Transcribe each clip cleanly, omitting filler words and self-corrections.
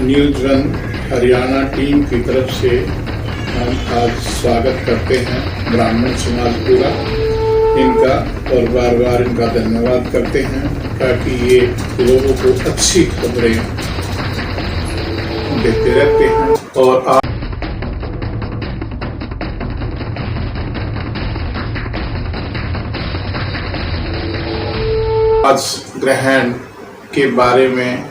News one Haryana team की तरफ से हम आज स्वागत करते हैं ब्राह्मण समाज पूरा इनका, और बार बार इनका धन्यवाद करते हैं ताकि ये लोगों को अच्छी खबरें देते रहते हैं। और आज ग्रहण के बारे में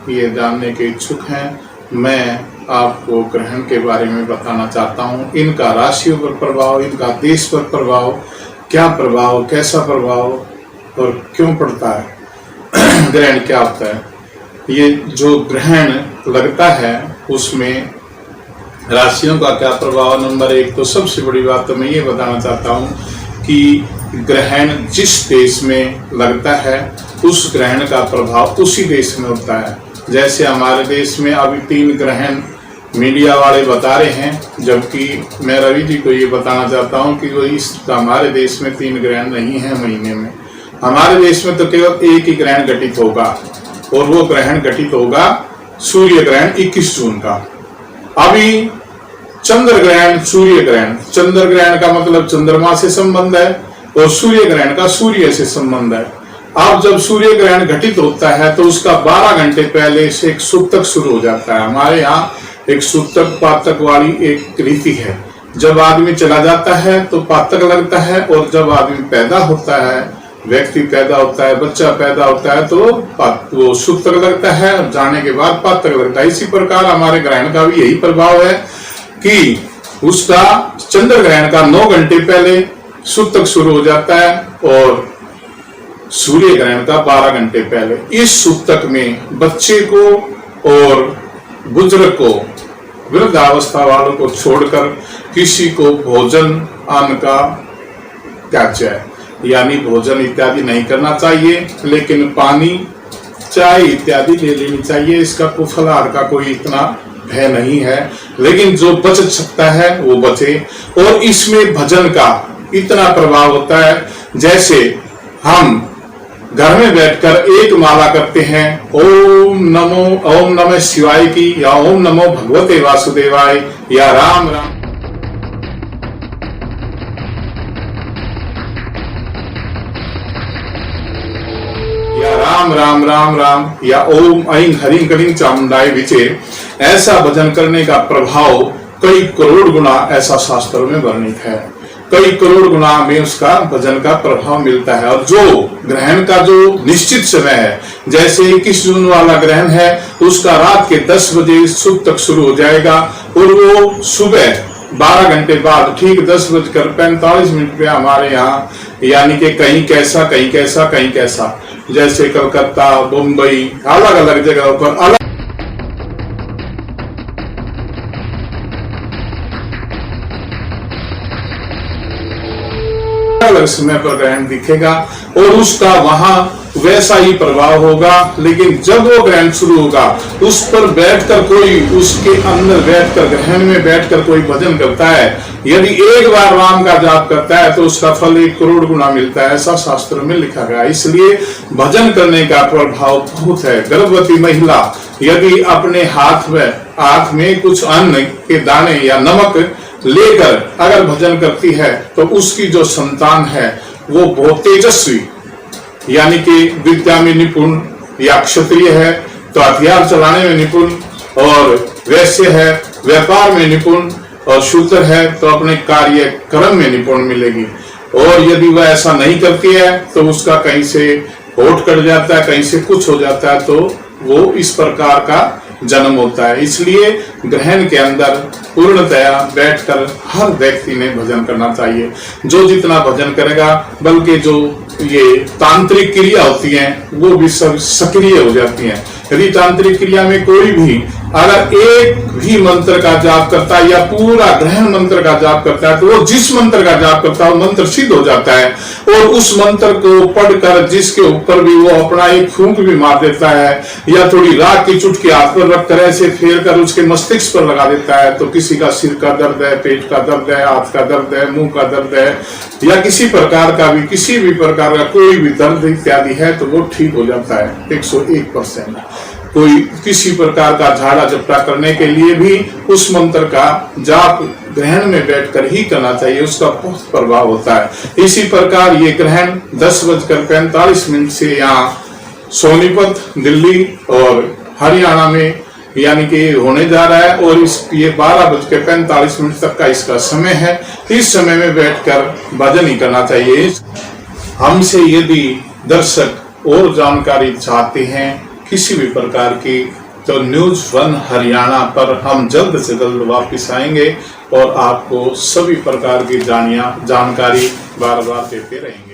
ये जानने के इच्छुक हैं। मैं आपको ग्रहण के बारे में बताना चाहता हूँ, इनका राशियों पर प्रभाव, इनका देश पर प्रभाव, क्या प्रभाव, कैसा प्रभाव और क्यों पड़ता है। ग्रहण क्या होता है? ये जो ग्रहण लगता है उसमें राशियों का क्या प्रभाव। नंबर एक तो सबसे बड़ी बात तो मैं ये बताना चाहता हूँ कि ग्रहण जिस देश में लगता है उस ग्रहण का प्रभाव उसी देश में होता है। जैसे हमारे देश में अभी 3 ग्रहण मीडिया वाले बता रहे हैं, जबकि मैं रवि जी को ये बताना चाहता हूँ कि वो इस हमारे देश में 3 ग्रहण नहीं है महीने में। हमारे देश में तो केवल एक ही ग्रहण घटित होगा, और वो ग्रहण घटित होगा सूर्य ग्रहण 21 जून का। अभी चंद्र ग्रहण, सूर्य ग्रहण, चंद्र ग्रहण का मतलब चंद्रमा से संबंध है और सूर्य ग्रहण का सूर्य से संबंध है। अब जब सूर्य ग्रहण घटित होता है तो उसका 12 घंटे पहले से एक सूतक शुरू हो जाता है। हमारे यहाँ एक सूतक पातक वाली एक रीति है। जब आदमी चला जाता है तो पातक लगता है, और जब आदमी पैदा होता है, व्यक्ति पैदा होता है, बच्चा पैदा होता है, तो वो सूतक लगता है, और जाने के बाद पातक लगता है। इसी प्रकार हमारे ग्रहण का भी यही प्रभाव है कि उसका चंद्र ग्रहण का 9 घंटे पहले सूतक शुरू हो जाता है और सूर्य ग्रहण का 12 घंटे पहले। इस सूतक में बच्चे को और बुजुर्ग को, वृद्धावस्था वालों को छोड़कर किसी को भोजन अन्न का त्याज्य है, यानी भोजन इत्यादि नहीं करना चाहिए, लेकिन पानी, चाय इत्यादि ले लेनी चाहिए। इसका फलाहार का कोई इतना भय नहीं है, लेकिन जो बच सकता है वो बचे। और इसमें भजन का इतना प्रभाव होता है, जैसे हम घर में बैठकर एक माला करते हैं, ओम नमः शिवाय की, या ओम नमो भगवते वासुदेवाय, या राम राम, या राम राम राम राम, या ओम ऐं हरिं कलिं चामुंडाय विचे। ऐसा भजन करने का प्रभाव कई करोड़ गुना ऐसा शास्त्रों में वर्णित है। कई करोड़ गुना में उसका भजन का प्रभाव मिलता है। और जो ग्रहण का जो निश्चित समय है, जैसे 21 जून वाला ग्रहण है, उसका रात के 10 बजे सूतक शुरू हो जाएगा, और वो सुबह 12 घंटे बाद ठीक 10:45 पे हमारे यहाँ, यानी कि कहीं कैसा कहीं कैसा कहीं कैसा, जैसे कलकत्ता, मुंबई, अलग अलग जगहों पर अलग अलग समय पर ग्रहण दिखेगा, और उसका वहां वैसा ही प्रभाव होगा। लेकिन जब वो ग्रहण शुरू होगा, उस पर बैठकर कोई, उसके अंदर बैठकर, ग्रहण में बैठकर कोई भजन करता है, यदि एक बार राम का जाप करता है तो उसका फल 1 करोड़ गुना मिलता है, ऐसा शास्त्रों में लिखा गया। इसलिए भजन करने का प्रभाव बहुत है। गर्भवती महिला यदि अपने हाथ में कुछ अन्न के दाने या नमक लेकर अगर भजन करती है तो उसकी जो संतान है वो बहुत तेजस्वी, यानी कि विद्या में निपुण, या क्षत्रिय है तो हथियार चलाने में निपुण, और वैश्य है व्यापार में निपुण, और शूद्र है तो अपने कार्य कर्म में निपुण मिलेगी। और यदि वह ऐसा नहीं करती है तो उसका कहीं से होठ कट जाता है, कहीं से कुछ हो जाता है, तो वो इस प्रकार का जन्म होता है। इसलिए ग्रहण के अंदर पूर्णतया बैठकर हर व्यक्ति ने भजन करना चाहिए। जो जितना भजन करेगा, बल्कि जो ये तांत्रिक क्रिया होती है वो भी सब सक्रिय हो जाती हैं। यदि तांत्रिक क्रिया में कोई भी अगर एक भी मंत्र का जाप करता है या पूरा ग्रहण मंत्र का जाप करता है, तो वो जिस मंत्र का जाप करता है वो मंत्र सिद्ध हो जाता है। और उस मंत्र को पढ़कर जिसके ऊपर भी वो अपना एक फूंक भी मार देता है, या थोड़ी राख की चुटकी हाथ पर रखकर ऐसे फेर कर उसके मस्तिष्क पर लगा देता है, तो किसी का सिर का दर्द है, पेट का दर्द है, हाथ का दर्द है, मुंह का दर्द है, या किसी प्रकार का भी, किसी भी प्रकार का कोई भी दर्द इत्यादि है, तो वो ठीक हो जाता है 101%। कोई किसी प्रकार का झाड़ा झपटा करने के लिए भी उस मंत्र का जाप ग्रहण में बैठकर ही करना चाहिए, उसका बहुत प्रभाव होता है। इसी प्रकार ये ग्रहण 10:45 से यहाँ सोनीपत, दिल्ली और हरियाणा में यानी कि होने जा रहा है, और ये 12:45 तक का इसका समय है। इस समय में बैठकर भजन ही करना चाहिए। हमसे यदि दर्शक और जानकारी चाहते हैं किसी भी प्रकार की, तो न्यूज़ 1 हरियाणा पर हम जल्द से जल्द वापस आएंगे और आपको सभी प्रकार की जानकारी बार बार देते रहेंगे।